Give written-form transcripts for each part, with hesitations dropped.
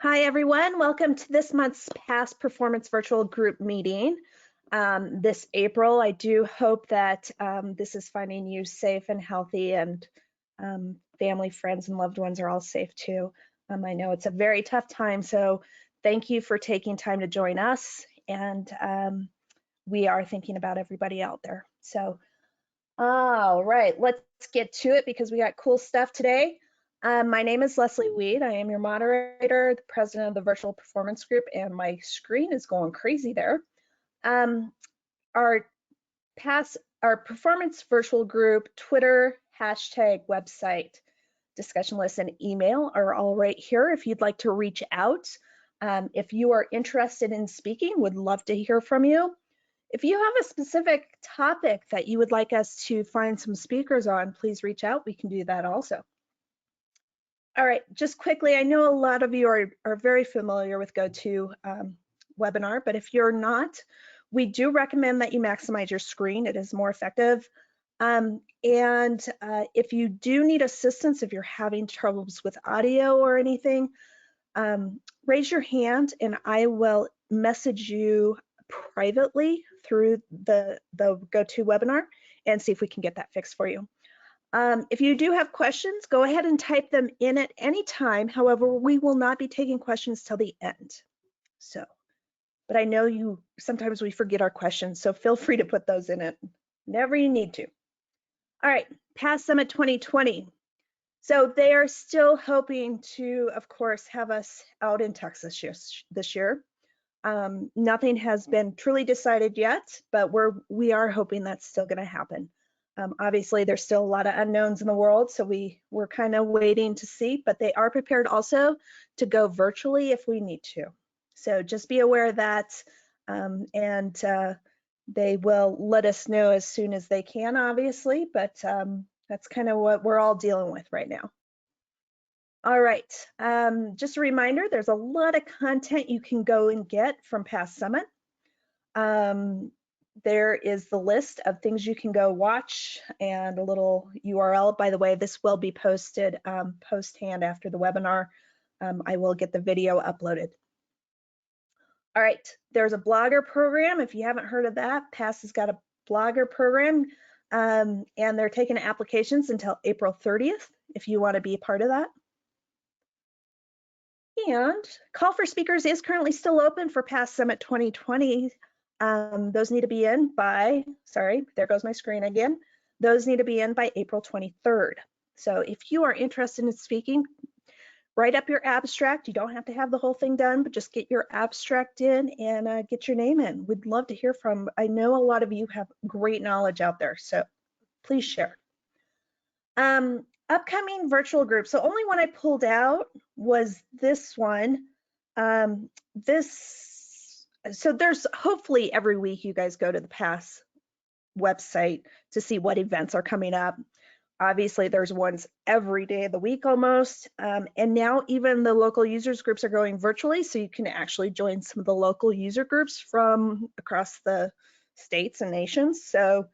Hi, everyone. Welcome to this month's Past Performance Virtual Group Meeting. This April, I do hope that this is finding you safe and healthy, and family, friends, and loved ones are all safe too. I know it's a very tough time, so thank you for taking time to join us, and we are thinking about everybody out there. So, all right, let's get to it because we got cool stuff today. My name is Leslie Weed. I am your moderator, the president of the Virtual Performance Group, and my screen is going crazy there. Our Performance Virtual Group Twitter, hashtag, website, discussion list, and email are all right here if you'd like to reach out. If you are interested in speaking, would love to hear from you. If you have a specific topic that you would like us to find some speakers on, please reach out. We can do that also. All right, just quickly, I know a lot of you are very familiar with GoToWebinar, but if you're not, we do recommend that you maximize your screen. It is more effective. If you do need assistance, if you're having troubles with audio or anything, raise your hand and I will message you privately through the GoToWebinar and see if we can get that fixed for you. If you do have questions, go ahead and type them in at any time. However, we will not be taking questions till the end. But I know sometimes we forget our questions, so feel free to put those in it whenever you need to. All right, Past Summit 2020. So they are still hoping to, of course, have us out in Texas this year. Nothing has been truly decided yet, but we are hoping that's still going to happen. Obviously, there's still a lot of unknowns in the world, so we're kind of waiting to see, but they are prepared also to go virtually if we need to. So just be aware of that, and they will let us know as soon as they can, obviously, but that's kind of what we're all dealing with right now. All right, just a reminder, there's a lot of content you can go and get from Past Summit. There is the list of things you can go watch and a little URL. By the way, this will be posted post-hand after the webinar. I will get the video uploaded. All right, there's a blogger program. If you haven't heard of that, Past has got a blogger program, and they're taking applications until April 30th if you want to be a part of that. And call for speakers is currently still open for Past Summit 2020. Those need to be in by, sorry, there goes my screen again. Those need to be in by April 23rd. So if you are interested in speaking, write up your abstract. You don't have to have the whole thing done, but just get your abstract in and get your name in. We'd love to hear from, I know a lot of you have great knowledge out there, so please share. Upcoming virtual groups. So only one I pulled out was this one. So there's hopefully every week you guys go to the Past website to see what events are coming up. Obviously there's ones every day of the week almost. And now even the local users groups are going virtually, so you can actually join some of the local user groups from across the states and nations. So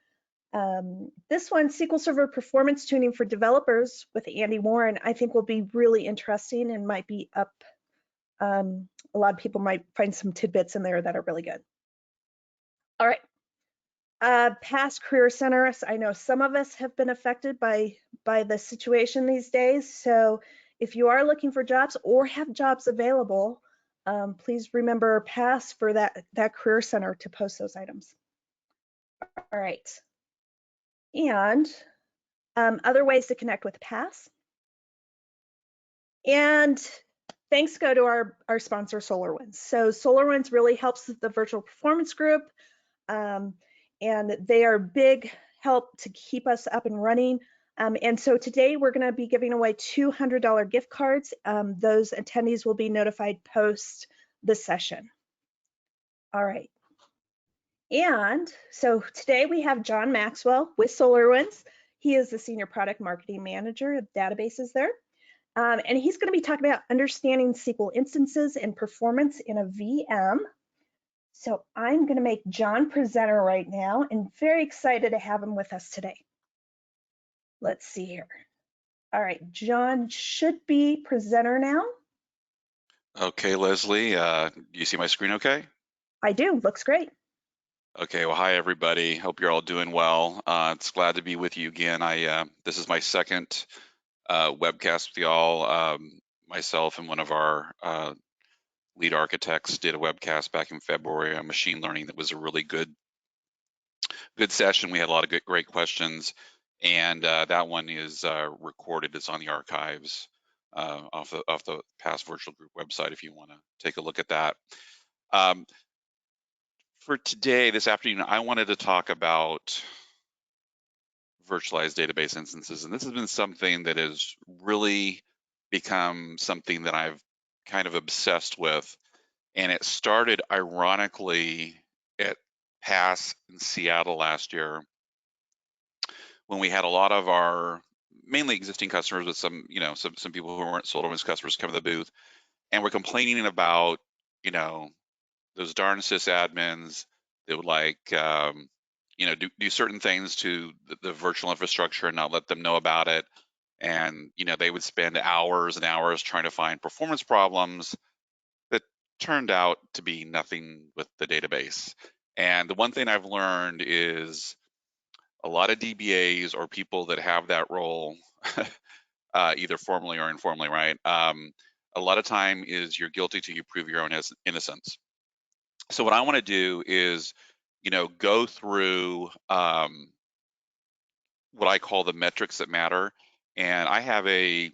this one, SQL Server Performance Tuning for Developers with Andy Warren, I think will be really interesting and might be up. A lot of people might find some tidbits in there that are really good. All right, Past Career Centers. I know some of us have been affected by the situation these days. So if you are looking for jobs or have jobs available, please remember Past for that Career Center to post those items. All right. And other ways to connect with Past. And thanks go to our sponsor, SolarWinds. So SolarWinds really helps the Virtual Performance Group, and they are big help to keep us up and running. And so today we're going to be giving away $200 gift cards. Those attendees will be notified post the session. All right. And so today we have John Maxwell with SolarWinds. He is the Senior Product Marketing Manager of databases there. And he's going to be talking about understanding SQL instances and performance in a VM. So I'm going to make John presenter right now and very excited to have him with us today. Let's see here. All right, John should be presenter now. Okay, Leslie, do you see my screen okay? I do. Looks great. Okay, well, hi everybody. Hope you're all doing well. It's glad to be with you again. This is my second webcast with y'all. Myself and one of our lead architects did a webcast back in February on machine learning that was a really good session. We had a lot of great questions, and that one is recorded. It's on the archives off the past virtual group website if you want to take a look at that. Um, For today, this afternoon, I wanted to talk about virtualized database instances. And this has been something that has really become something that I've kind of obsessed with. And it started ironically at PASS in Seattle last year when we had a lot of our mainly existing customers with some people who weren't SolarWinds customers come to the booth and we're complaining about, you know, those darn sysadmins that would do certain things to the virtual infrastructure and not let them know about it. And, they would spend hours and hours trying to find performance problems that turned out to be nothing with the database. And the one thing I've learned is a lot of DBAs or people that have that role, either formally or informally, right? A lot of time is you're guilty till you prove your own innocence. So what I want to do is, go through what I call the metrics that matter. And I have a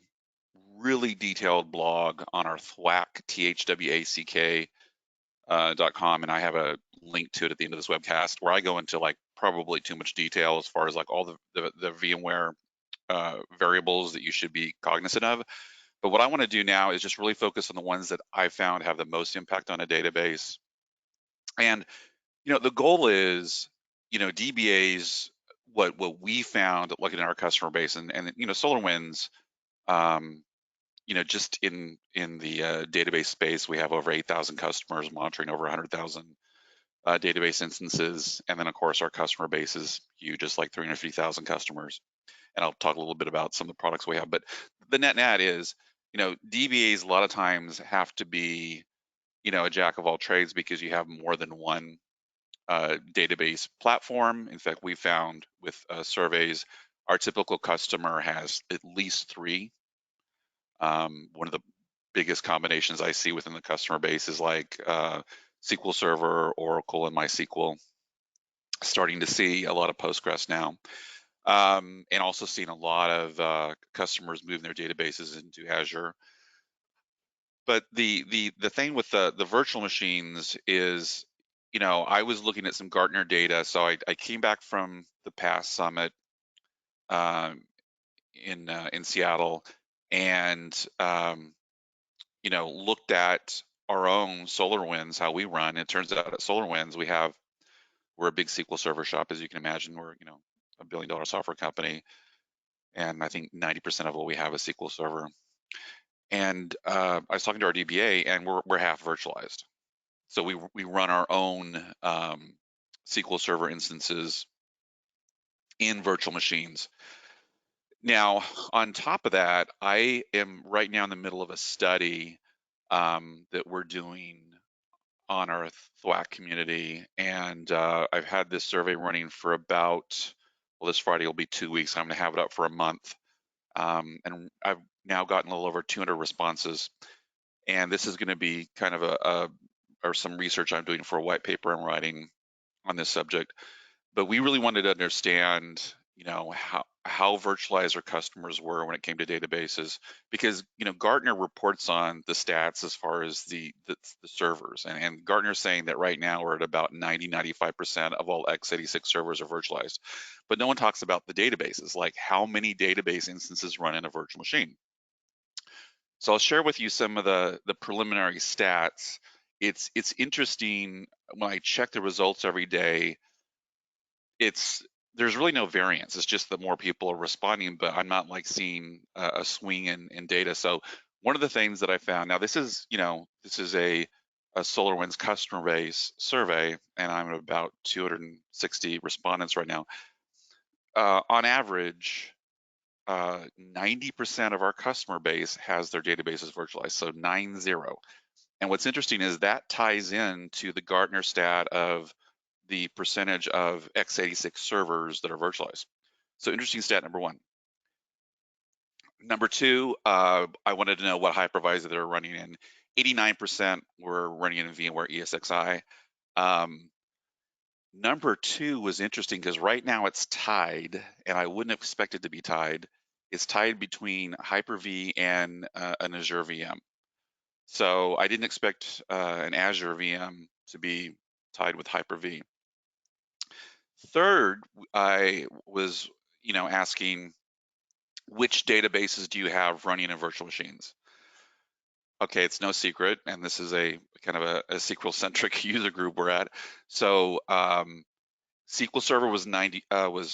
really detailed blog on our thwack, THWACK .com, and I have a link to it at the end of this webcast where I go into like probably too much detail as far as like all the VMware variables that you should be cognizant of. But what I want to do now is just really focus on the ones that I found have the most impact on a database. And the goal is, DBAs, what we found looking at our customer base and SolarWinds, um, just in the database space, we have over 8,000 customers monitoring over 100,000 database instances. And then of course our customer base is huge, just like 350,000 customers. And I'll talk a little bit about some of the products we have, but the net is, DBAs a lot of times have to be, a jack of all trades because you have more than one database platform. In fact, we found with surveys, our typical customer has at least three. One of the biggest combinations I see within the customer base is like SQL Server, Oracle, and MySQL. Starting to see a lot of Postgres now, and also seeing a lot of customers moving their databases into Azure. But the thing with the virtual machines is, I was looking at some Gartner data. So I came back from the past summit um, in Seattle, and looked at our own SolarWinds, how we run. It turns out at SolarWinds we're a big SQL Server shop, as you can imagine. We're a billion-dollar software company, and I think 90% of what we have is SQL Server. And I was talking to our DBA, and we're half virtualized. So we run our own SQL Server instances in virtual machines. Now, on top of that, I am right now in the middle of a study that we're doing on our thwack community, and I've had this survey running for about, well, this Friday will be 2 weeks. I'm going to have it up for a month, and I've now gotten a little over 200 responses. And this is going to be kind of or some research I'm doing for a white paper I'm writing on this subject. But we really wanted to understand, how virtualized our customers were when it came to databases, because Gartner reports on the stats as far as the servers, and Gartner's saying that right now we're at about 95% of all x86 servers are virtualized, but no one talks about the databases, like how many database instances run in a virtual machine. So I'll share with you some of the preliminary stats. It's interesting when I check the results every day. There's really no variance. It's just that more people are responding, but I'm not like seeing a swing in data. So one of the things that I found, now this is a SolarWinds customer base survey, and I'm at about 260 respondents right now. On average, 90% of our customer base has their databases virtualized, so 90. And what's interesting is that ties in to the Gartner stat of the percentage of x86 servers that are virtualized. So interesting stat number one. Number two, I wanted to know what hypervisor they were running in. 89% were running in VMware ESXi. Number two was interesting because right now it's tied, and I wouldn't expect it to be tied. It's tied between Hyper-V and an Azure VM. So I didn't expect an Azure VM to be tied with Hyper-V. Third, I was, asking which databases do you have running in virtual machines? Okay, it's no secret, and this is a kind of a SQL-centric user group we're at. So SQL Server was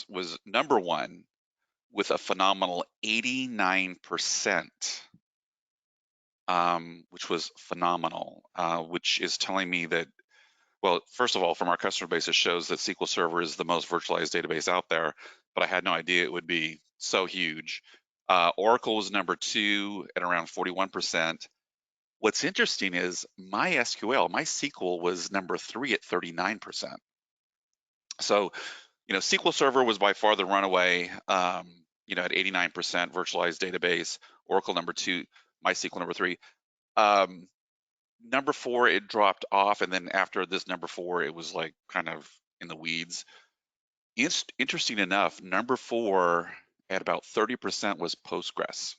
was number one with a phenomenal 89%, which was phenomenal, which is telling me that, well, first of all, from our customer base, it shows that SQL Server is the most virtualized database out there, but I had no idea it would be so huge. Oracle was number two at around 41%. What's interesting is my SQL was number three at 39%. So, SQL Server was by far the runaway, at 89% virtualized database. Oracle number two, MySQL number three. Number four, it dropped off, and then after this number four, it was like kind of in the weeds. Interesting enough, number four at about 30% was Postgres.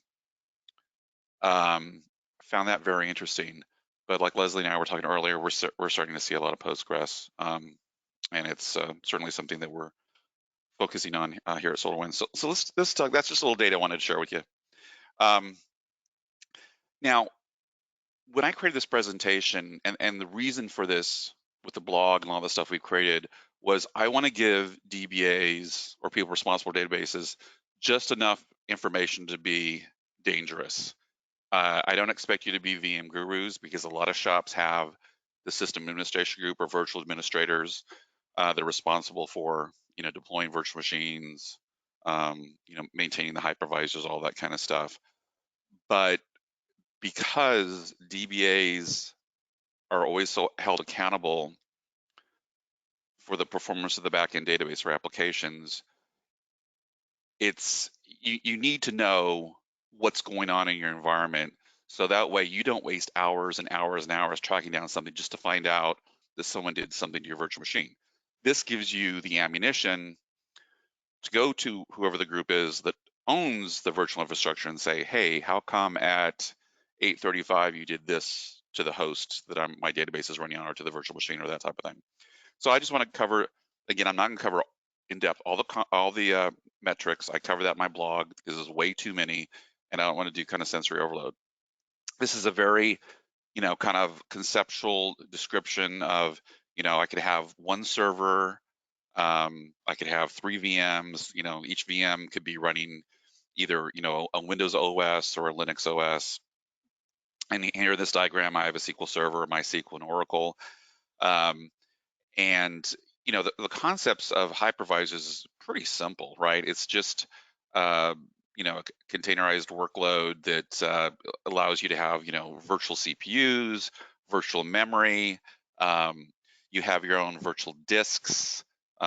Found that very interesting. But like Leslie and I were talking earlier, we're starting to see a lot of Postgres, and it's certainly something that we're focusing on here at SolarWinds. So let's talk. That's just a little data I wanted to share with you. Now, when I created this presentation, and the reason for this with the blog and all the stuff we created was I want to give DBAs or people responsible for databases just enough information to be dangerous. I don't expect you to be VM gurus because a lot of shops have the system administration group or virtual administrators. They're responsible for deploying virtual machines, maintaining the hypervisors, all that kind of stuff. But because DBAs are always so held accountable for the performance of the backend database or applications, you need to know what's going on in your environment, so that way you don't waste hours and hours and hours tracking down something just to find out that someone did something to your virtual machine. This gives you the ammunition to go to whoever the group is that owns the virtual infrastructure and say, hey, how come at 8:35 you did this to the host that my database is running on, or to the virtual machine, or that type of thing. So I just want to cover, again, I'm not going to cover in depth all the metrics. I cover that in my blog because there's way too many, and I don't want to do kind of sensory overload. This is a very, kind of conceptual description of, I could have one server, I could have 3 VMs. Each VM could be running either, a Windows OS or a Linux OS. And here in this diagram, I have a SQL Server, MySQL, and Oracle. And the concepts of hypervisors is pretty simple, right? It's just a containerized workload that allows you to have virtual CPUs, virtual memory. You have your own virtual disks,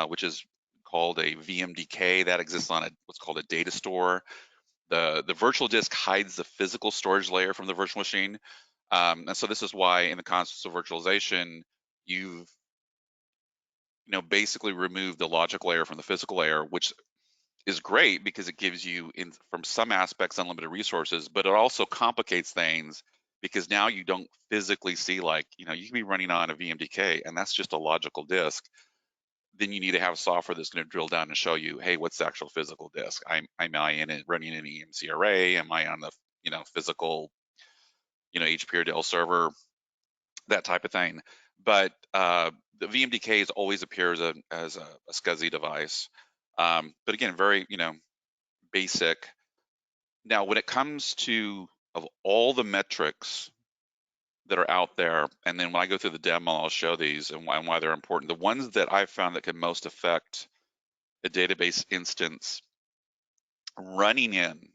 which is called a VMDK that exists on what's called a data store. The virtual disk hides the physical storage layer from the virtual machine. And so this is why in the concepts of virtualization, you've basically remove the logic layer from the physical layer, which is great because it gives you, from some aspects, unlimited resources, but it also complicates things because now you don't physically see, like, you can be running on a VMDK and that's just a logical disk. Then you need to have software that's going to drill down and show you, hey, what's the actual physical disk? Am I in it running an EMC array? Am I on the, physical, HP or Dell server? That type of thing. But the VMDKs always appear as a SCSI device. But again, very, basic. Now, when it comes to of all the metrics that are out there, and then when I go through the demo, I'll show these and why they're important. The ones that I've found that can most affect a database instance running in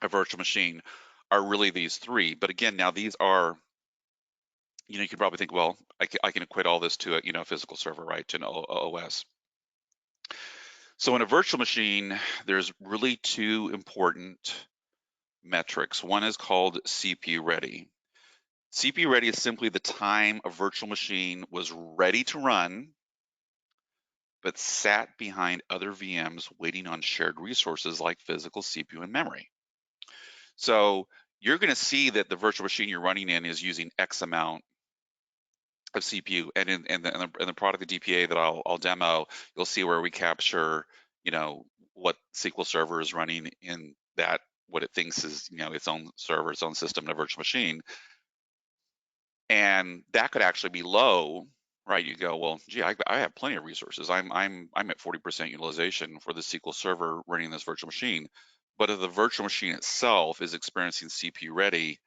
a virtual machine are really these three. But again, now these are you could probably think, well, I can equate all this to a physical server, right, to an OS. So in a virtual machine, there's really two important metrics. One is called CPU ready. CPU ready is simply the time a virtual machine was ready to run, but sat behind other VMs waiting on shared resources like physical CPU and memory. So you're going to see that the virtual machine you're running in is using X amount of CPU, and in the product of DPA that I'll demo, you'll see where we capture, what SQL Server is running in that, what it thinks is, its own server, its own system, in a virtual machine, and that could actually be low, right? You go, well, gee, I have plenty of resources. I'm at 40% utilization for the SQL Server running this virtual machine, but if the virtual machine itself is experiencing CPU ready,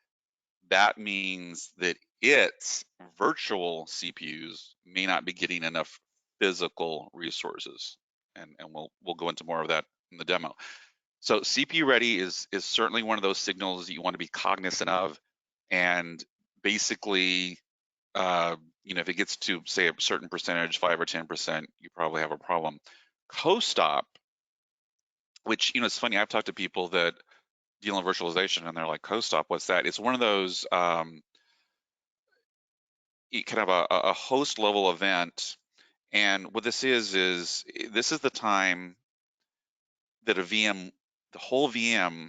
that means that its virtual CPUs may not be getting enough physical resources, and we'll go into more of that in the demo. So CPU ready is certainly one of those signals that you want to be cognizant of, and basically, if it gets to say a certain percentage, 5 or 10%, you probably have a problem. Co-stop, which it's funny, I've talked to people that deal in virtualization, and they're like, co-stop, what's that? It's one of those kind of a host level event, and what this is this is the time that a VM, the whole VM,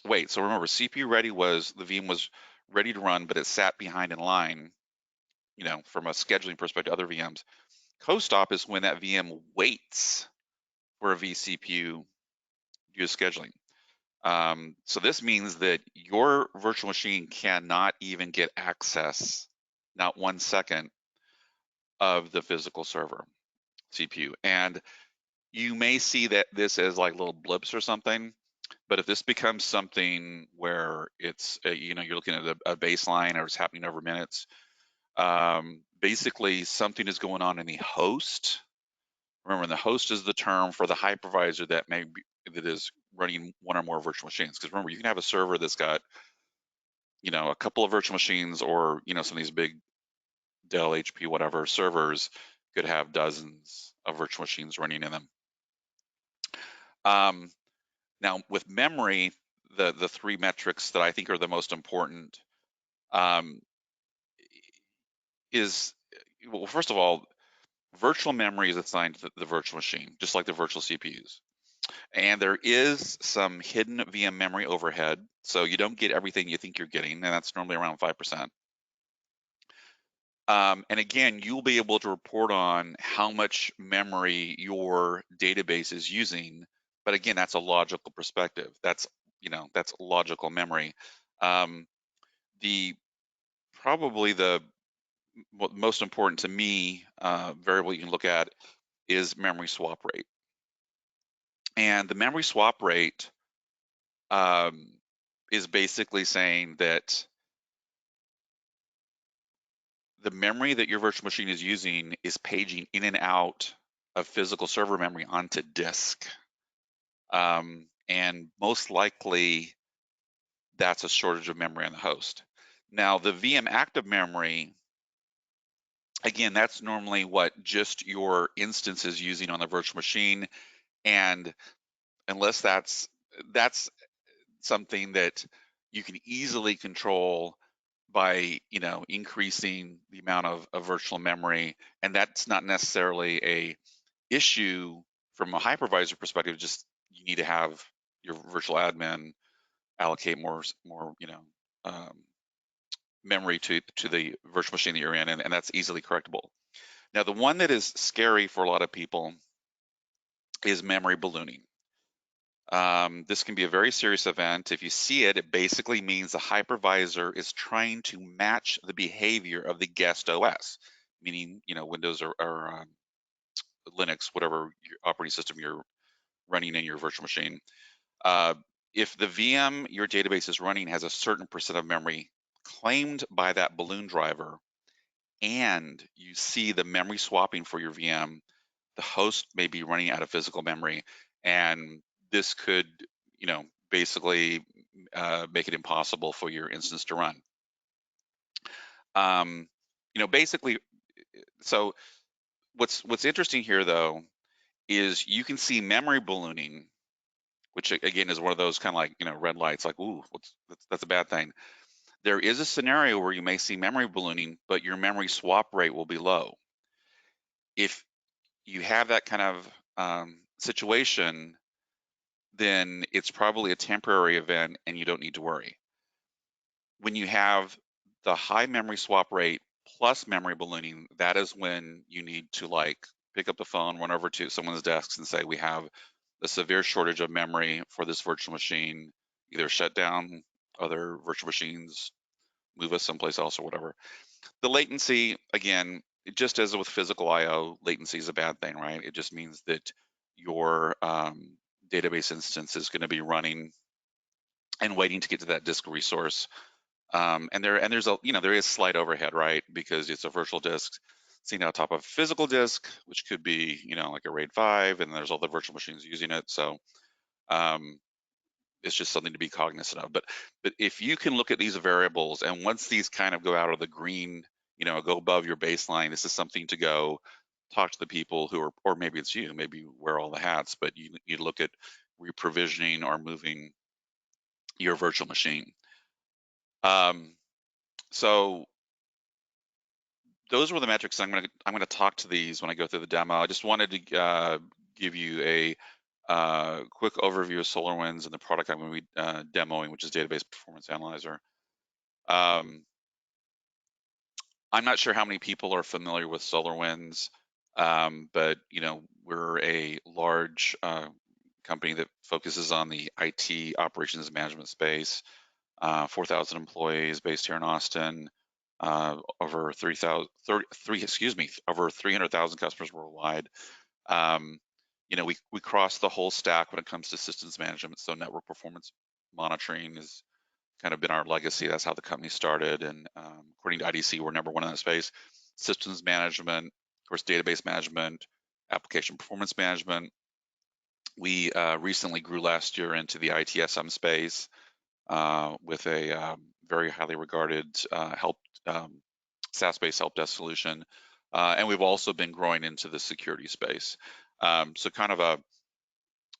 wait, so remember, CPU ready was the VM was ready to run, but it sat behind in line, from a scheduling perspective, other VMs. Co-stop is when that VM waits for a vCPU to do scheduling. So this means that your virtual machine cannot even get access, not 1 second, of the physical server CPU. And you may see that this as like little blips or something, but if this becomes something where it's, you're looking at a baseline or it's happening over minutes, basically something is going on in the host. Remember, the host is the term for the hypervisor that is running one or more virtual machines. Because remember, you can have a server that's got, a couple of virtual machines, or some of these big Dell, HP, whatever servers could have dozens of virtual machines running in them. Now, with memory, the three metrics that I think are the most important is, well, first of all, virtual memory is assigned to the virtual machine, just like the virtual CPUs. And there is some hidden VM memory overhead, so you don't get everything you think you're getting, and that's normally around 5%. And again, you'll be able to report on how much memory your database is using. But again, that's a logical perspective. That's logical memory. Probably the most important to me variable you can look at is memory swap rate. And the memory swap rate is basically saying that the memory that your virtual machine is using is paging in and out of physical server memory onto disk. And most likely, that's a shortage of memory on the host. Now, the VM active memory, again, that's normally what just your instance is using on the virtual machine. And unless that's something that you can easily control by increasing the amount of virtual memory, and that's not necessarily a issue from a hypervisor perspective. Just you need to have your virtual admin allocate more memory to the virtual machine that you're in, and that's easily correctable. Now, the one that is scary for a lot of people is memory ballooning. This can be a very serious event. If you see it, it basically means the hypervisor is trying to match the behavior of the guest OS, meaning Windows or Linux, whatever your operating system you're running in your virtual machine. If the VM your database is running has a certain percent of memory claimed by that balloon driver, and you see the memory swapping for your VM, the host may be running out of physical memory, and this could, basically make it impossible for your instance to run. Basically, so what's interesting here though is you can see memory ballooning, which again is one of those kind of like red lights, like ooh, that's a bad thing. There is a scenario where you may see memory ballooning, but your memory swap rate will be low. If you have that kind of situation, then it's probably a temporary event and you don't need to worry. When you have the high memory swap rate plus memory ballooning, that is when you need to like pick up the phone, run over to someone's desks and say, we have a severe shortage of memory for this virtual machine, either shut down other virtual machines, move us someplace else or whatever. The latency, again, just as with physical I/O, latency is a bad thing, right? It just means that your database instance is going to be running and waiting to get to that disk resource. There's a there is slight overhead, right? Because it's a virtual disk sitting on top of a physical disk, which could be like a RAID 5, and there's all the virtual machines using it. So um, it's just something to be cognizant of. But if you can look at these variables, and once these kind of go out of the green, go above your baseline, this is something to go talk to the people who are, or maybe it's you, maybe you wear all the hats, but you look at reprovisioning or moving your virtual machine. So those were the metrics. I'm going to talk to these when I go through the demo. I just wanted to give you a quick overview of SolarWinds and the product I'm going to be demoing, which is Database Performance Analyzer. I'm not sure how many people are familiar with SolarWinds, but we're a large company that focuses on the IT operations management space. 4,000 employees based here in Austin. Over 300,000 customers worldwide. We cross the whole stack when it comes to systems management. So network performance monitoring has kind of been our legacy. That's how the company started. And according to IDC, we're number one in that space. Systems management, of course, database management, application performance management. We recently grew last year into the ITSM space with a very highly regarded SaaS-based help desk solution. And we've also been growing into the security space. So kind of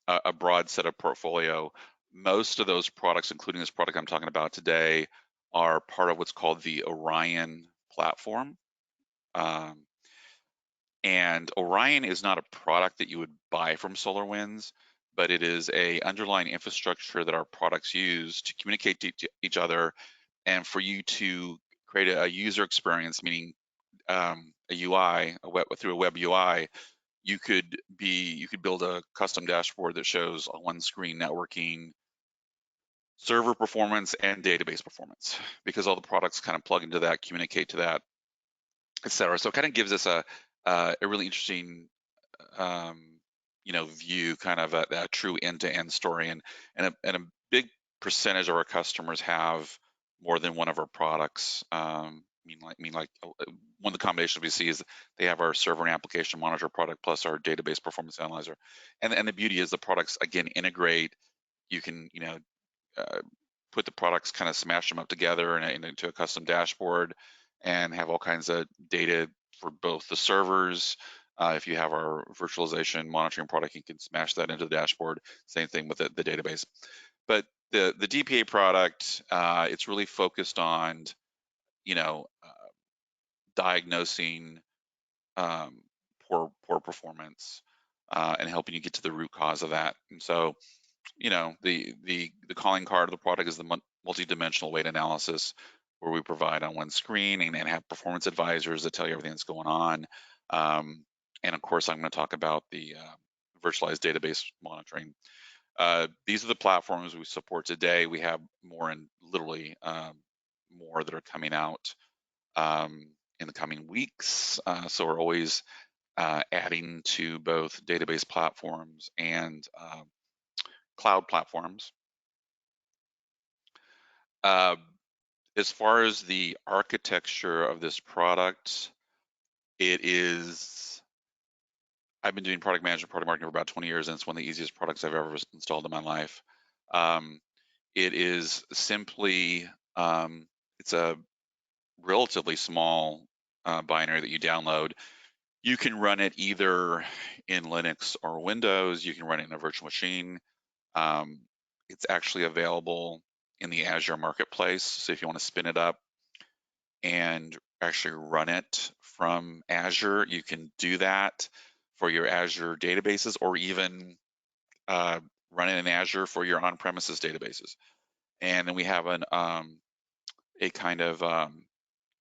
a broad set of portfolio. Most of those products, including this product I'm talking about today, are part of what's called the Orion platform. And Orion is not a product that you would buy from SolarWinds, but it is a underlying infrastructure that our products use to communicate to each other and for you to create a user experience, meaning a UI, through a web UI. You could build a custom dashboard that shows on one screen networking, server performance, and database performance, because all the products kind of plug into that, communicate to that, etc. So it kind of gives us a really interesting view, kind of a true end-to-end story, and a big percentage of our customers have more than one of our products. One of the combinations we see is they have our server and application monitor product plus our database performance analyzer, and the beauty is the products again integrate. You can put the products, kind of smash them up together into a custom dashboard, and have all kinds of data for both the servers. If you have our virtualization monitoring product, you can smash that into the dashboard. Same thing with the database. But the DPA product, it's really focused on, diagnosing poor performance and helping you get to the root cause of that. And so, the calling card of the product is the multi-dimensional weight analysis, where we provide on one screen and have performance advisors that tell you everything that's going on. And of course, I'm going to talk about the virtualized database monitoring. These are the platforms we support today. We have more, and literally more that are coming out in the coming weeks. So we're always adding to both database platforms and cloud platforms. As far as the architecture of this product, I've been doing product management, product marketing for about 20 years, and it's one of the easiest products I've ever installed in my life. It is simply, it's a relatively small binary that you download. You can run it either in Linux or Windows. You can run it in a virtual machine. Um, it's actually available in the Azure Marketplace. So if you want to spin it up and actually run it from Azure, you can do that for your Azure databases, or even run it in Azure for your on-premises databases. And then we have a kind of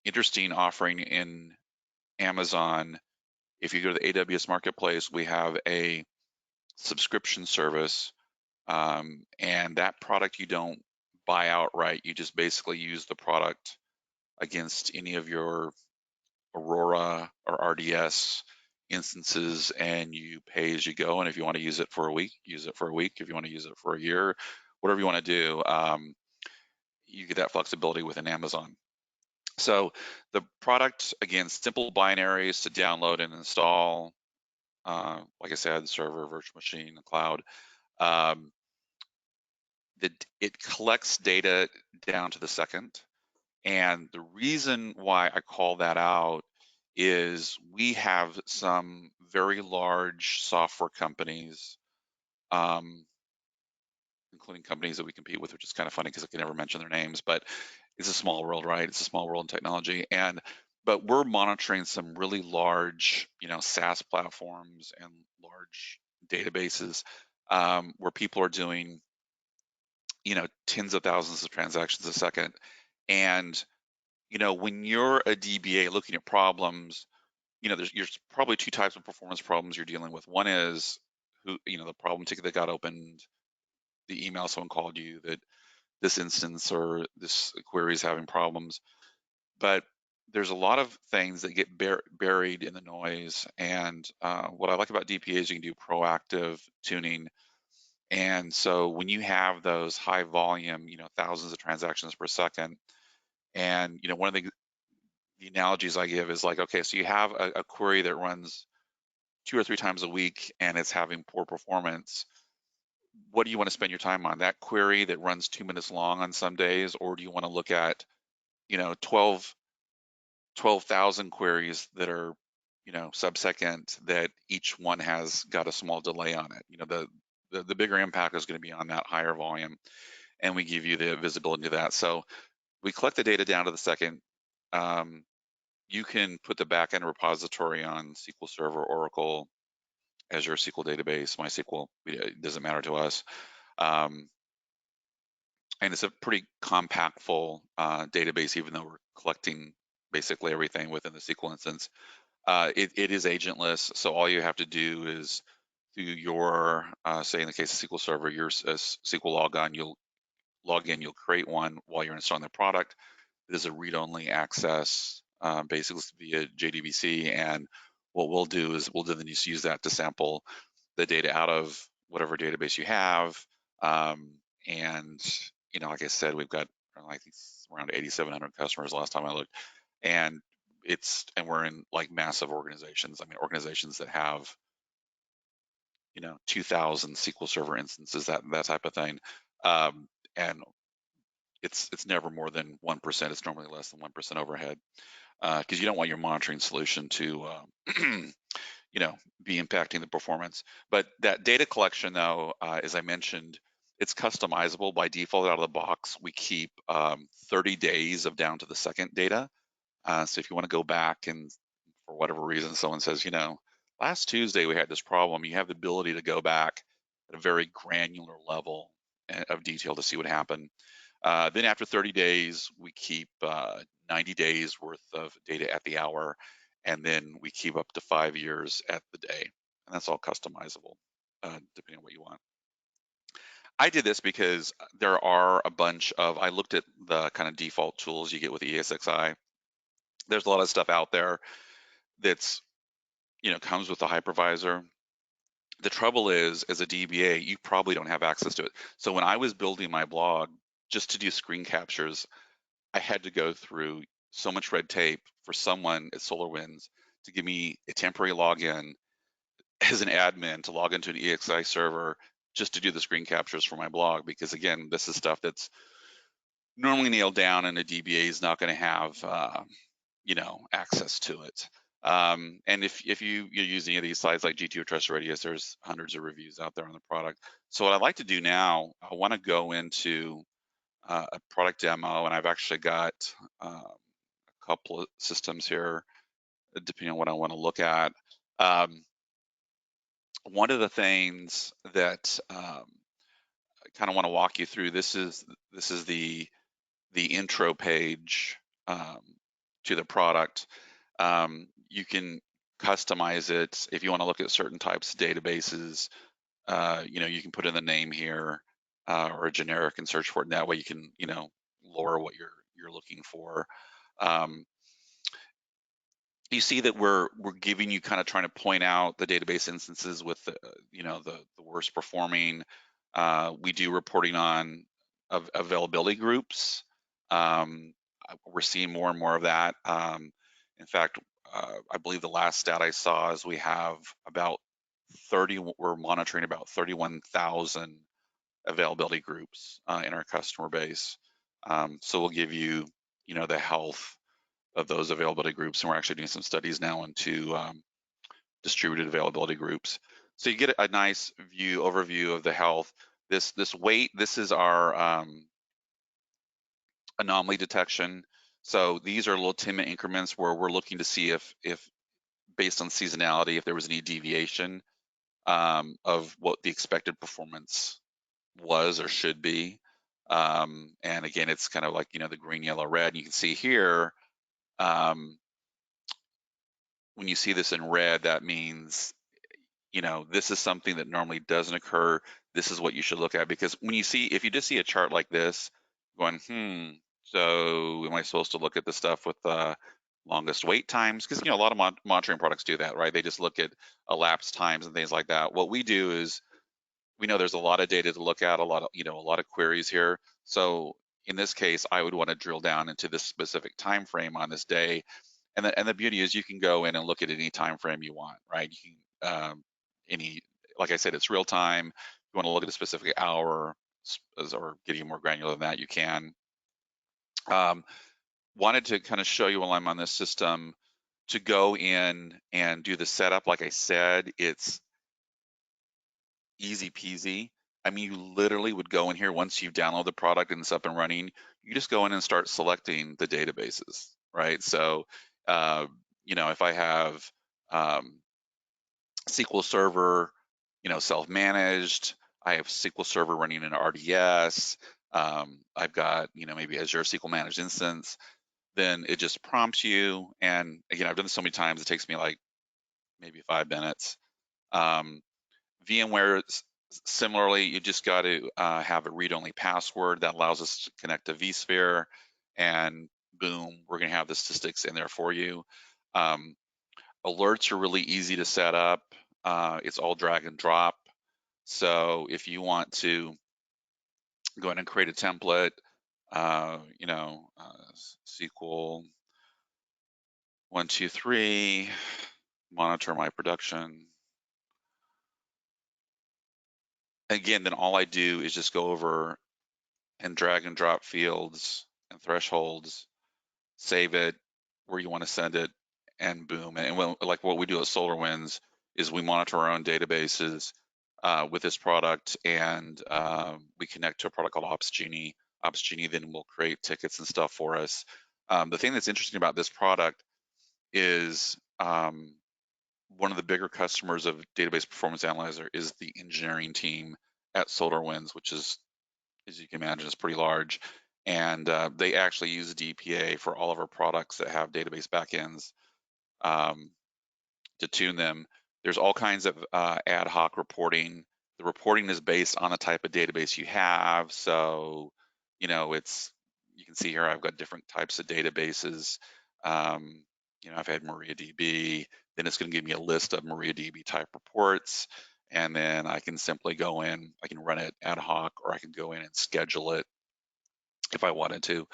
interesting offering in Amazon. If you go to the AWS Marketplace, we have a subscription service, and that product you don't buy outright. You just basically use the product against any of your Aurora or RDS instances, and you pay as you go. And if you want to use it for a week, use it for a week. If you want to use it for a year, whatever you want to do, you get that flexibility within Amazon. So the product, again, simple binaries to download and install. Like I said, server, virtual machine, the cloud. Um, it collects data down to the second. And the reason why I call that out is we have some very large software companies, um, including companies that we compete with, which is kind of funny because I can never mention their names, but it's a small world, right? It's a small world in technology. But we're monitoring some really large, SaaS platforms and large databases, where people are doing, tens of thousands of transactions a second. And, when you're a DBA looking at problems, there's probably two types of performance problems you're dealing with. One is the problem ticket that got opened, the email someone called you that this instance or this query is having problems. But there's a lot of things that get buried in the noise. And what I like about DPA is you can do proactive tuning. And so when you have those high volume, thousands of transactions per second, and one of the analogies I give is like, okay, so you have a query that runs 2 or 3 times a week and it's having poor performance. What do you want to spend your time on? That query that runs 2 minutes long on some days, or do you want to look at 12,000 queries that are sub-second, that each one has got a small delay on it? The bigger impact is going to be on that higher volume, and we give you the visibility to that. So we collect the data down to the second. You can put the backend repository on SQL Server, Oracle, Azure SQL Database, MySQL. It doesn't matter to us. And it's a pretty compactful database, even though we're collecting basically everything within the SQL instance. It is agentless, so all you have to do is through your, say in the case of SQL Server, your SQL logon, you'll log in, you'll create one while you're installing the product. It is a read-only access, basically via JDBC, and what we'll do is we'll then just use that to sample the data out of whatever database you have. And like I said, we've got I think around 8,700 customers last time I looked, and we're in like massive organizations. I mean, organizations that have 2,000 SQL Server instances, that type of thing. And it's never more than 1%. It's normally less than 1% overhead, because you don't want your monitoring solution to be impacting the performance. But that data collection, though, as I mentioned, it's customizable by default out of the box. We keep 30 days of down to the second data. So if you want to go back and for whatever reason someone says, last Tuesday we had this problem, you have the ability to go back at a very granular level of detail to see what happened. Then after 30 days, we keep 90 days worth of data at the hour, and then we keep up to 5 years at the day. And that's all customizable, depending on what you want. I did this because there are a bunch of, I looked at the kind of default tools you get with ESXi. There's a lot of stuff out there that's, comes with the hypervisor. The trouble is, as a DBA, you probably don't have access to it. So when I was building my blog, just to do screen captures, I had to go through so much red tape for someone at SolarWinds to give me a temporary login as an admin to log into an EXI server just to do the screen captures for my blog. Because again, this is stuff that's normally nailed down, and a DBA is not going to have access to it. And if you're using any of these sites like GTO Trust Radius, there's hundreds of reviews out there on the product. So what I'd like to do now, I want to go into a product demo, and I've actually got a couple of systems here, depending on what I want to look at. One of the things that I kind of want to walk you through, this is the intro page to the product. You can customize it if you want to look at certain types of databases. You can put in the name here or a generic and search for it. And that way you can lower what you're looking for. You see that we're giving you, kind of trying to point out the database instances with the worst performing. We do reporting on availability groups. We're seeing more and more of that. In fact, I believe the last stat I saw is we have about we're monitoring about 31,000 availability groups in our customer base. So we'll give you, the health of those availability groups, and we're actually doing some studies now into distributed availability groups. So you get a nice overview of the health. This weight, this is our anomaly detection. So these are little 10-minute increments where we're looking to see if based on seasonality, if there was any deviation of what the expected performance was or should be. And again, it's kind of like, the green, yellow, red. And you can see here, when you see this in red, that means, this is something that normally doesn't occur. This is what you should look at, because if you just see a chart like this going, so am I supposed to look at the stuff with the longest wait times? Because, a lot of monitoring products do that, right? They just look at elapsed times and things like that. What we do is, we know there's a lot of data to look at, a lot of queries here. So in this case, I would want to drill down into this specific time frame on this day. And the beauty is you can go in and look at any time frame you want, right? You can like I said, it's real time. If you want to look at a specific hour or getting more granular than that, you can. Wanted to kind of show you while I'm on this system to go in and do the setup. Like I said, it's easy peasy. I mean, you literally would go in here once you download the product and it's up and running. You just go in and start selecting the databases, right? So, if I have SQL Server, self-managed, I have SQL Server running in RDS, I've got, maybe Azure SQL Managed Instance, then it just prompts you. And again, I've done this so many times, it takes me like maybe 5 minutes. VMware, similarly, you just got to have a read-only password that allows us to connect to vSphere, and boom, we're going to have the statistics in there for you. Alerts are really easy to set up. It's all drag and drop. So if you want to go in and create a template, SQL 123, monitor my production. Again, then all I do is just go over and drag and drop fields and thresholds, save it where you want to send it, and boom. And like what we do at SolarWinds is we monitor our own databases with this product, and we connect to a product called OpsGenie. OpsGenie then will create tickets and stuff for us. The thing that's interesting about this product is one of the bigger customers of Database Performance Analyzer is the engineering team at SolarWinds, which is, as you can imagine, is pretty large. And they actually use DPA for all of our products that have database backends to tune them. There's all kinds of ad hoc reporting. The reporting is based on the type of database you have. So, you can see here I've got different types of databases. I've had MariaDB. Then it's going to give me a list of MariaDB type reports. And then I can simply go in, I can run it ad hoc, or I can go in and schedule it if I wanted to.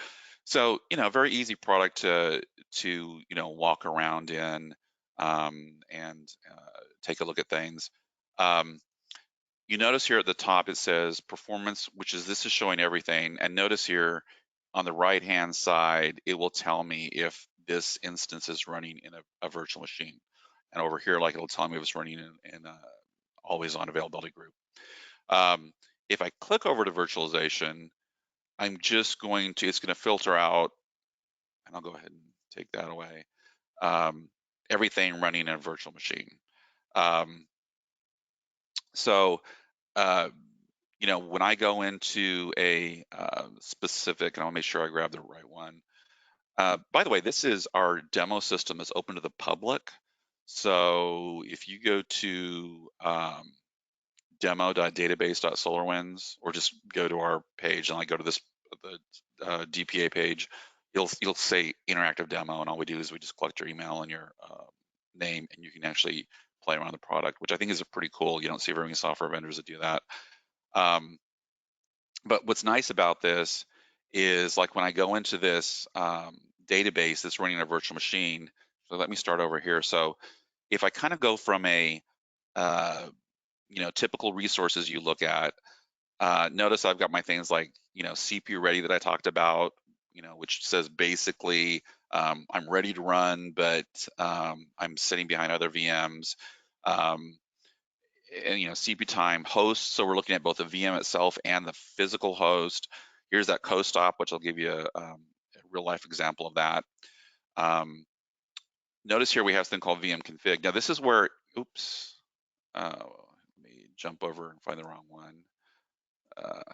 So, very easy product to walk around in and take a look at things. You notice here at the top it says performance, this is showing everything. And notice here on the right-hand side, it will tell me if this instance is running in a virtual machine. And over here, like it'll tell me if it's running in a always on availability group. If I click over to virtualization, I'm just going to, it's going to filter out, and I'll go ahead and take that away, everything running in a virtual machine. So, you know, when I go into a specific, and I'll make sure I grab the right one. By the way, this is our demo system is open to the public. So if you go to demo.database.solarwinds, or just go to our page and I go to this the DPA page, you'll say interactive demo, and all we do is we just collect your email and your name, and you can actually play around the product, which I think is a pretty cool. You don't see very many software vendors that do that. But what's nice about this is, like, when I go into this database that's running a virtual machine, so let me start over here. So if I kind of go from a you know, typical resources you look at, notice I've got my things like, you know, CPU ready that I talked about, you know, which says basically I'm ready to run, but I'm sitting behind other VMs. And, you know, CPU time, hosts. So we're looking at both the VM itself and the physical host. Here's that co-stop, which I'll give you a real life example of that. Notice here we have something called VM config. Now this is where, oops, let me jump over and find the wrong one. Let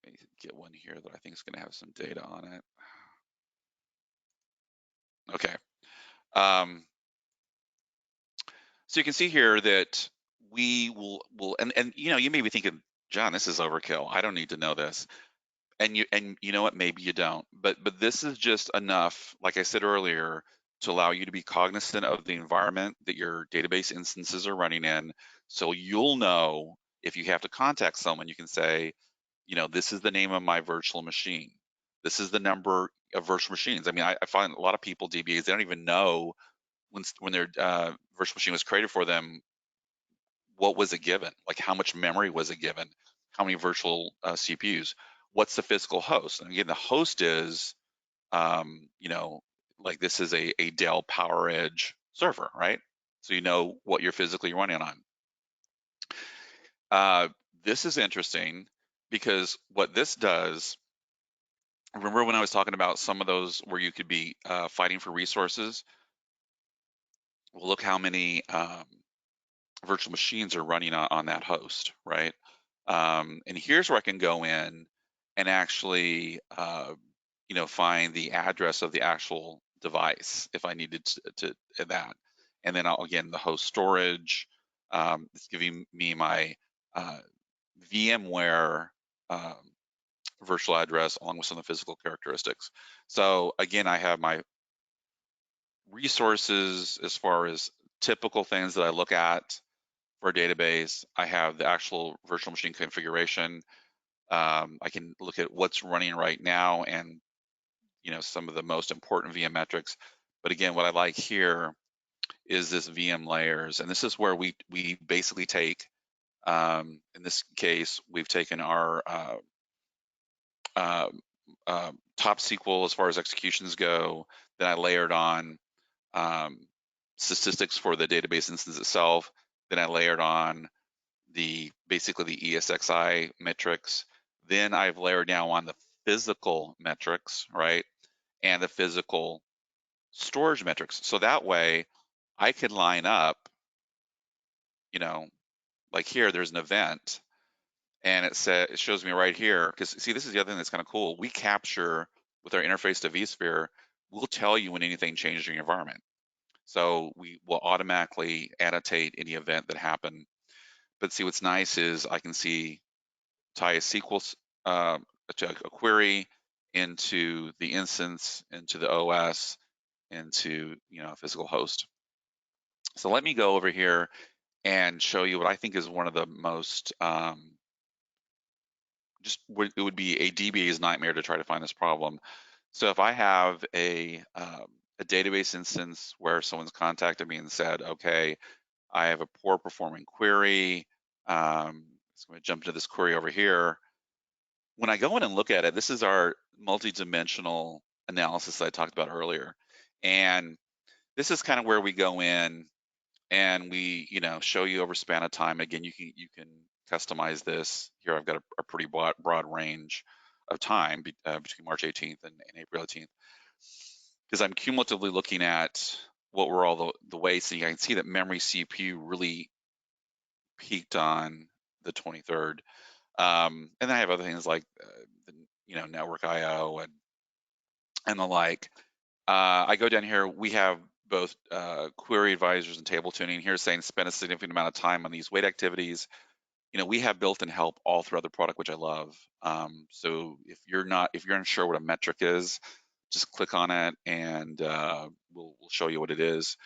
me get one here that I think is going to have some data on it. Okay. So you can see here that we will and you know, you may be thinking, John, this is overkill. I don't need to know this. And you know what, maybe you don't. But this is just enough, like I said earlier, to allow you to be cognizant of the environment that your database instances are running in. So you'll know if you have to contact someone, you can say, you know, this is the name of my virtual machine. This is the number of virtual machines. I mean, I find a lot of people, DBAs, they don't even know when their virtual machine was created for them, what was it given? Like, how much memory was it given? How many virtual CPUs? What's the physical host? And again, the host is, you know, like this is a Dell PowerEdge server, right? So you know what you're physically running on. This is interesting because what this does, remember when I was talking about some of those where you could be fighting for resources? Well, look how many virtual machines are running on that host, right? And here's where I can go in and actually, you know, find the address of the actual device if I needed to that. And then again, the host storage, it's giving me my VMware virtual address along with some of the physical characteristics. So again, I have my resources as far as typical things that I look at for a database. I have the actual virtual machine configuration. I can look at what's running right now and, you know, some of the most important VM metrics. But again, what I like here is this VM layers, and this is where we basically take, in this case, we've taken our top SQL as far as executions go. Then I layered on statistics for the database instance itself. Then I layered on basically the ESXi metrics. Then I've layered now on the physical metrics, right? And the physical storage metrics. So that way I can line up, you know, like here, there's an event and it shows me right here, because see, this is the other thing that's kind of cool. We capture with our interface to vSphere, we'll tell you when anything changes in your environment. So we will automatically annotate any event that happened. But see, what's nice is I can see tie a SQL to a query into the instance, into the OS, into, you know, a physical host. So let me go over here and show you what I think is one of the most it would be a DBA's nightmare to try to find this problem. So if I have a database instance where someone's contacted me and said, okay, I have a poor performing query. So I'm going to jump into this query over here. when I go in and look at it, this is our multi-dimensional analysis that I talked about earlier. And this is kind of where we go in and we, show you over span of time. Again, you can customize this. Here I've got a pretty broad range of time between March 18th and April 18th, because I'm cumulatively looking at what were all the wastes. And you can see that memory CPU really peaked on the 23rd. And then I have other things like network IO and the like. I go down here. We have both query advisors and table tuning. Here saying spend a significant amount of time on these wait activities. We have built-in help all throughout the product, which I love. So if you're unsure what a metric is, just click on it and we'll show you what it is.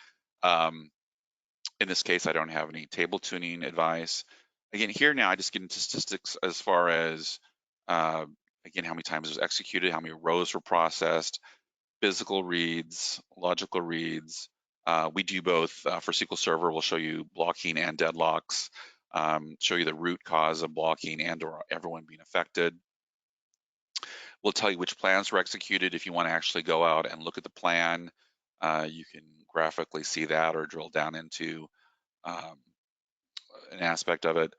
In this case, I don't have any table tuning advice. Again, here now I just get into statistics as far as again, how many times it was executed, how many rows were processed, physical reads, logical reads. We do both for SQL Server. We'll show you blocking and deadlocks, show you the root cause of blocking and or everyone being affected. We'll tell you which plans were executed. If you want to actually go out and look at the plan, you can graphically see that or drill down into um, an aspect of it.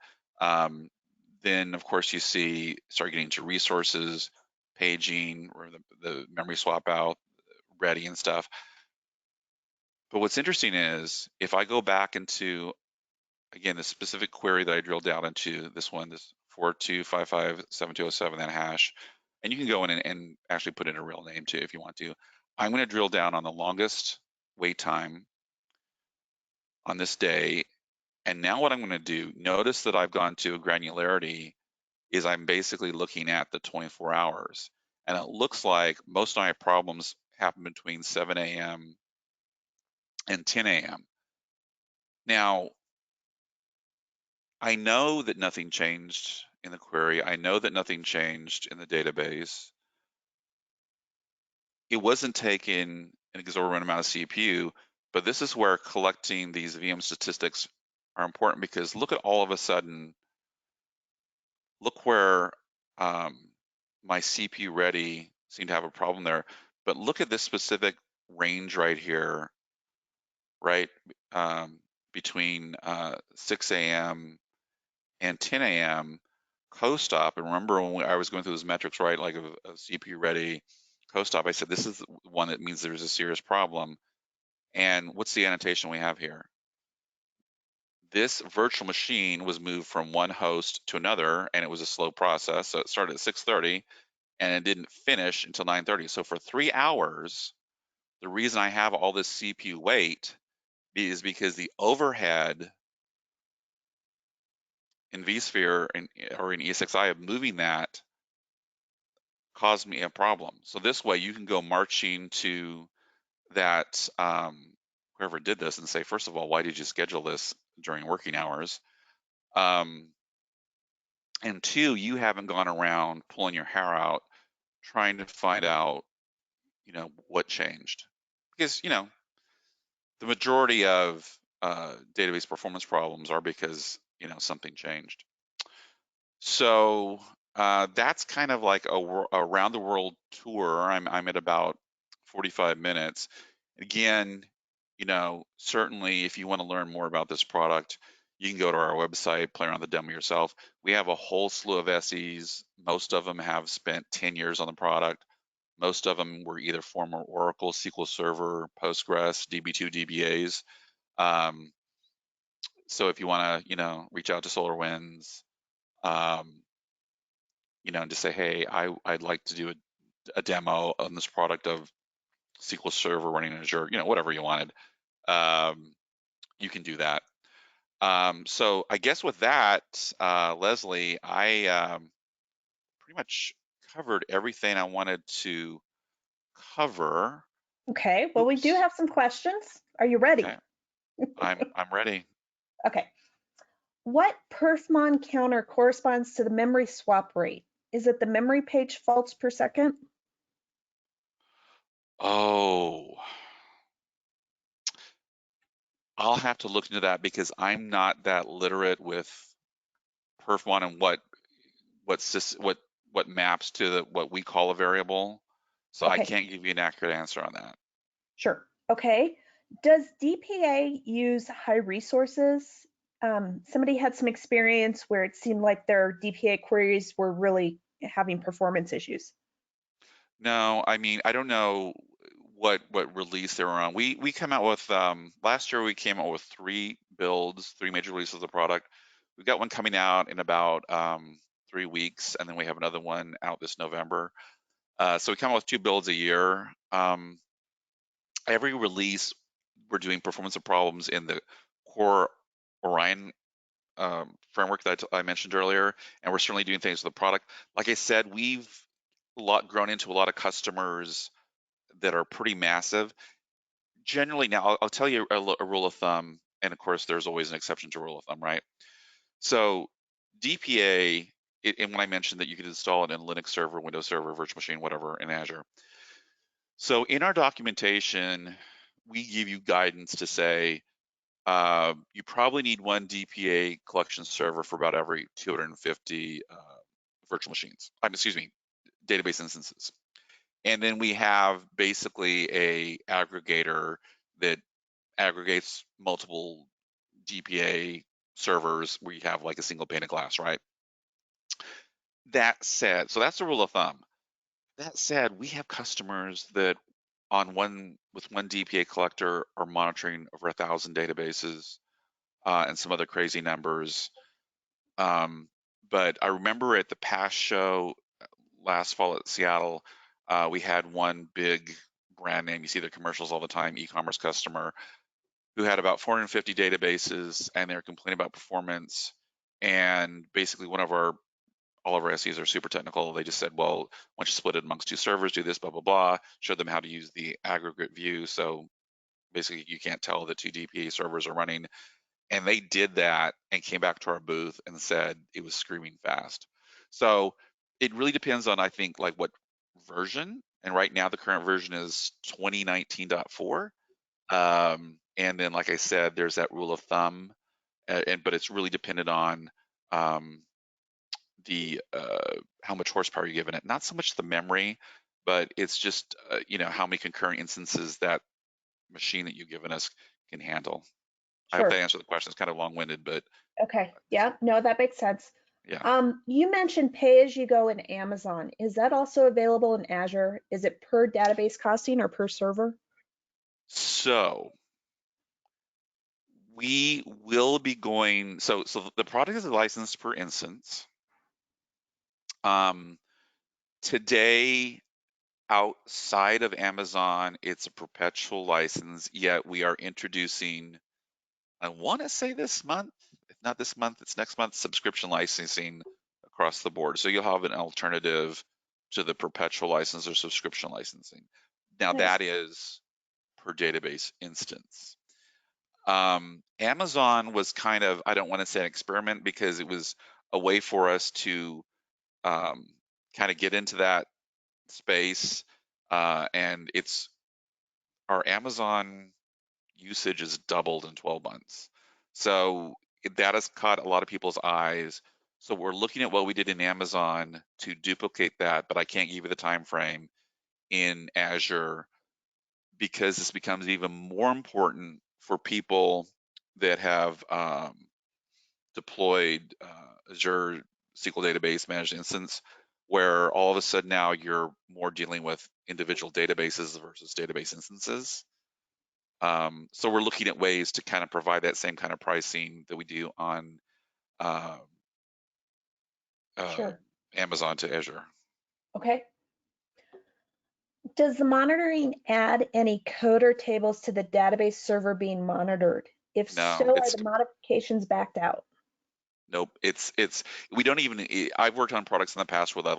Then, of course, you start getting into resources, paging, or the memory swap out, ready and stuff. But what's interesting is if I go back into, again, the specific query that I drilled down into, this 42557207, that hash, and you can go in and actually put in a real name too if you want to. I'm going to drill down on the longest wait time on this day. And now what I'm going to do, notice that I've gone to a granularity, is I'm basically looking at the 24 hours. And it looks like most of my problems happen between 7 a.m. and 10 a.m. Now, I know that nothing changed in the query. I know that nothing changed in the database. It wasn't taking an exorbitant amount of CPU, but this is where collecting these VM statistics are important, because look at all of a sudden, look where my CPU ready seemed to have a problem there. But look at this specific range right here, right? Between 6 a.m. and 10 a.m. co-stop. And remember when I was going through those metrics, right? Like a CPU ready co-stop, I said, this is one that means there's a serious problem. And what's the annotation we have here? This virtual machine was moved from one host to another, and it was a slow process. So it started at 6:30 and it didn't finish until 9:30. So for 3 hours, the reason I have all this CPU wait is because the overhead in vSphere or in ESXi of moving that caused me a problem. So this way you can go marching to that whoever did this and say, first of all, why did you schedule this during working hours? And two, you haven't gone around pulling your hair out trying to find out, what changed. Because, the majority of database performance problems are because, something changed. So that's kind of like a round the world tour. I'm at about 45 minutes. Again, certainly if you want to learn more about this product, you can go to our website, play around the demo yourself. We have a whole slew of SEs. Most of them have spent 10 years on the product. Most of them were either former Oracle, SQL Server, Postgres, DB2, DBAs. So if you want to, reach out to SolarWinds, and just say, hey, I'd like to do a demo on this product of SQL Server running in Azure, whatever you wanted, you can do that. So I guess with that, Leslie, I pretty much covered everything I wanted to cover. Okay, well, we do Oops. have some questions. Are you ready? Okay. I'm ready. Okay. What perfmon counter corresponds to the memory swap rate? Is it the memory page faults per second? Oh, I'll have to look into that because I'm not that literate with perf1 and what what maps to what we call a variable. So I Okay, can't give you an accurate answer on that. sure. Okay. Does DPA use high resources? Somebody had some experience where it seemed like their DPA queries were really having performance issues. No, I mean, I don't know what release they were on. We come out with last year we came out with 3 builds, 3 major releases of the product. We've got one coming out in about 3 weeks, and then we have another one out this November. So we come out with 2 builds a year. Every release, we're doing performance of problems in the core Orion framework that I mentioned earlier, and we're certainly doing things with the product. Like I said, we've grown into a lot of customers that are pretty massive. Generally, now I'll tell you a rule of thumb, and of course, there's always an exception to rule of thumb, right? So DPA, and when I mentioned that you could install it in Linux server, Windows server, virtual machine, whatever, in Azure. So in our documentation, we give you guidance to say you probably need one DPA collection server for about every 250 virtual machines. Excuse me, database instances. And then we have basically a aggregator that aggregates multiple DPA servers where you have like a single pane of glass, right? That said, so that's the rule of thumb. That said, we have customers that with one DPA collector are monitoring over 1,000 databases and some other crazy numbers. But I remember at the past show last fall at Seattle, we had one big brand name. You see their commercials all the time, e-commerce customer, who had about 450 databases, and they were complaining about performance. And basically, all of our SEs are super technical. They just said, well, once you split it amongst 2 servers, do this, blah, blah, blah. Showed them how to use the aggregate view. So basically, you can't tell that 2 DPA servers are running. And they did that and came back to our booth and said it was screaming fast. So it really depends on, I think, like what version. And right now, the current version is 2019.4. And then, like I said, there's that rule of thumb, but it's really dependent on um, the how much horsepower you're giving it. Not so much the memory, but it's just how many concurrent instances that machine that you've given us can handle. I hope that Sure. answered the question. It's kind of long-winded, but Okay. Yeah. No, that makes sense. yeah. You mentioned pay as you go in Amazon. Is that also available in Azure? Is it per database costing or per server? So we will be going. So the product is licensed per instance. Um, Today, outside of Amazon, it's a perpetual license. Yet we are introducing, I want to say this month, if not this month, it's next month, subscription licensing across the board. So you'll have an alternative to the perpetual license or subscription licensing. Now Nice. that is per database instance. Amazon was kind of, I don't want to say an experiment because it was a way for us to um, kind of get into that space. And our Amazon usage has doubled in 12 months. So that has caught a lot of people's eyes. So we're looking at what we did in Amazon to duplicate that, but I can't give you the time frame in Azure because this becomes even more important for people that have deployed Azure SQL Database Managed Instance, where all of a sudden now you're more dealing with individual databases versus database instances. So we're looking at ways to kind of provide that same kind of pricing that we do on uh, uh, Sure. Amazon to Azure. Okay. Does the monitoring add any code or tables to the database server being monitored? If No, so, are it's the modifications backed out? nope. It's we don't even. I've worked on products in the past where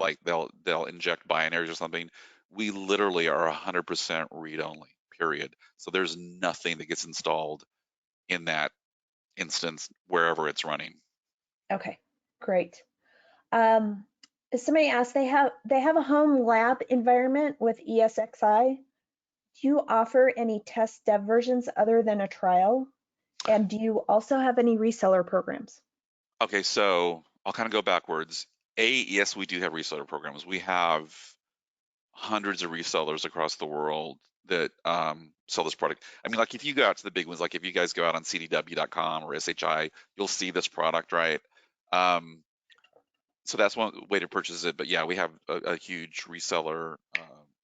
they'll inject binaries or something. We literally are 100% read only. Period. So there's nothing that gets installed in that instance wherever it's running. Okay, great. Um, Somebody asked, they have a home lab environment with ESXi. Do you offer any test dev versions other than a trial? And do you also have any reseller programs? Okay, so I'll kind of go backwards. Yes, we do have reseller programs. We have hundreds of resellers across the world that sell this product. I mean, like if you go out to the big ones, like if you guys go out on CDW.com or SHI, you'll see this product, right? So that's one way to purchase it. But yeah, we have a huge reseller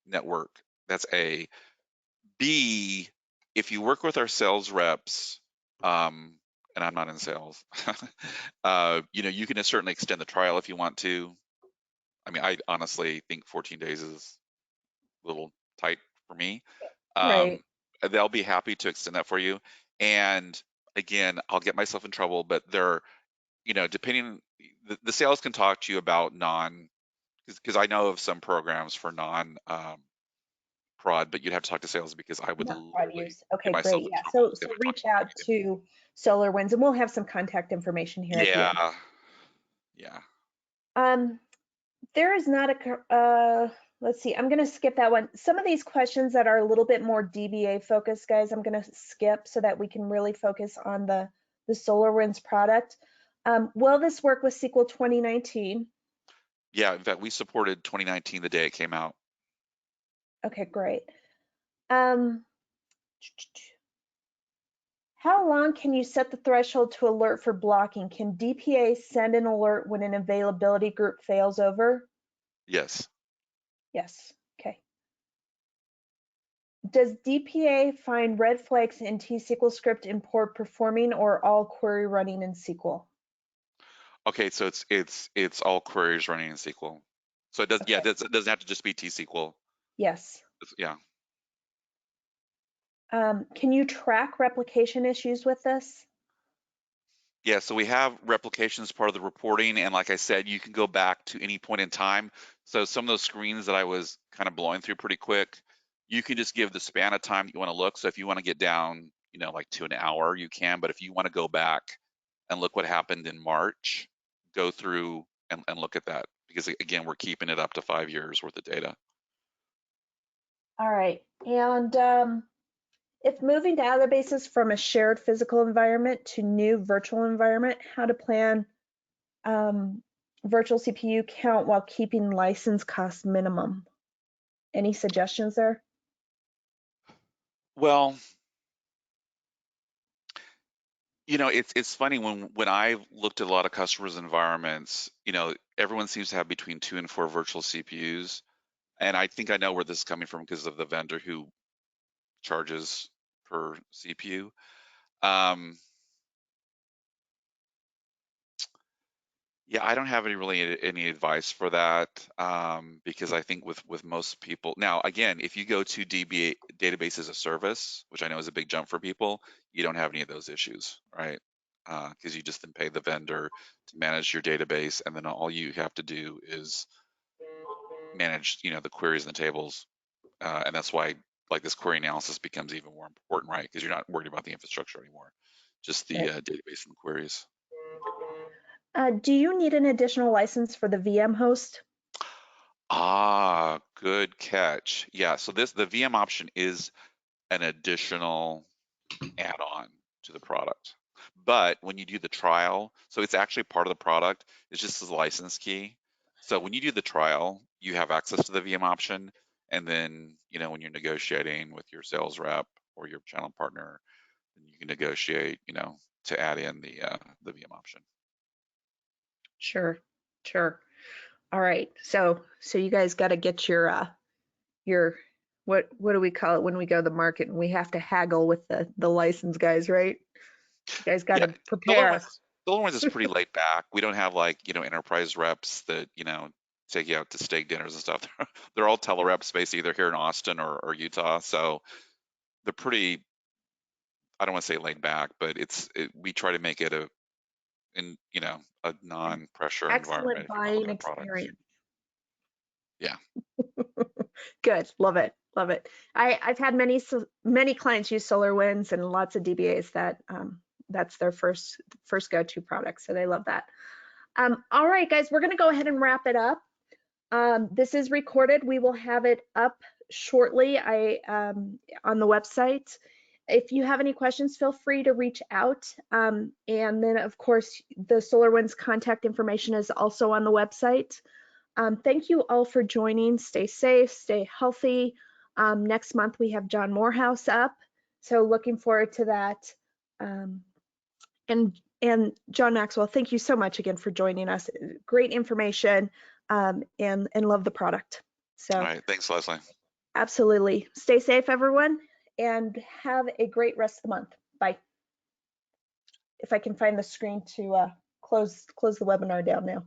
network. That's A. B, if you work with our sales reps, and I'm not in sales, you can certainly extend the trial if you want to. I mean, I honestly think 14 days is a little tight for me. Right. They'll be happy to extend that for you. And again, I'll get myself in trouble, but they're, depending, the sales can talk to you about because I know of some programs for prod, but you'd have to talk to sales because I would Not prod literally use. get Okay, myself great. in Yeah. trouble So if I talked reach about out anything. to SolarWinds, and we'll have some contact information here at the end. Yeah, yeah. Um, there is not let's see, I'm gonna skip that one. Some of these questions that are a little bit more DBA focused, guys, I'm gonna skip so that we can really focus on the SolarWinds product. Will this work with SQL 2019? Yeah, in fact, we supported 2019 the day it came out. Okay, great. How long can you set the threshold to alert for blocking? Can DPA send an alert when an availability group fails over? Yes. Yes. Okay. Does DPA find red flags in T-SQL script import performing or all query running in SQL? Okay, so it's all queries running in SQL. So it does, yeah, Okay. it doesn't have to just be T-SQL. Yes. Yeah. Can you track replication issues with this? Yeah, so we have replication as part of the reporting, and like I said, you can go back to any point in time. So some of those screens that I was kind of blowing through pretty quick, you can just give the span of time that you want to look. So if you want to get down, like to an hour, you can. But if you want to go back and look what happened in March, go through and look at that because again, we're keeping it up to 5 years worth of data. All right. And if moving databases from a shared physical environment to new virtual environment, how to plan virtual CPU count while keeping license cost minimum? Any suggestions there? Well, it's funny when I looked at a lot of customers' environments, everyone seems to have between 2 and 4 virtual CPUs. And I think I know where this is coming from because of the vendor who charges per CPU. Um, yeah, I don't have any advice for that because I think with most people now, again, if you go to DB database as a service, which I know is a big jump for people, you don't have any of those issues, right? Because you just then pay the vendor to manage your database, and then all you have to do is manage, the queries and the tables, and that's why like this query analysis becomes even more important, right? Because you're not worried about the infrastructure anymore, just the Right. database and the queries. Do you need an additional license for the VM host? Ah, good catch. Yeah, so the VM option is an additional add-on to the product. But when you do the trial, so it's actually part of the product, it's just a license key. So when you do the trial, you have access to the VM option. And then, when you're negotiating with your sales rep or your channel partner, then you can negotiate, to add in the VM option. Sure, sure. All right. So you guys got to get your what do we call it when we go to the market and we have to haggle with the license guys, right? You guys got Yeah, to SolarWinds, prepare. SolarWinds is pretty laid back. We don't have like, enterprise reps that, take you out to steak dinners and stuff. They're all telereps based either here in Austin or Utah. So they're pretty, I don't want to say laid back, but we try to make it a non-pressure environment Excellent if you want to look buying at our products. experience. Yeah. Good. Love it. Love it. I've had many clients use SolarWinds and lots of DBAs that that's their first go-to product. So they love that. All right, guys, we're going to go ahead and wrap it up. This is recorded. We will have it up shortly on the website. if you have any questions, feel free to reach out. And then, of course, the SolarWinds contact information is also on the website. Thank you all for joining. Stay safe, stay healthy. Next month, we have John Morehouse up, so looking forward to that. And John Maxwell, thank you so much again for joining us. Great information, and love the product. So, All right, thanks, Leslie. absolutely. Stay safe, everyone, and have a great rest of the month. Bye. If I can find the screen to close the webinar down now.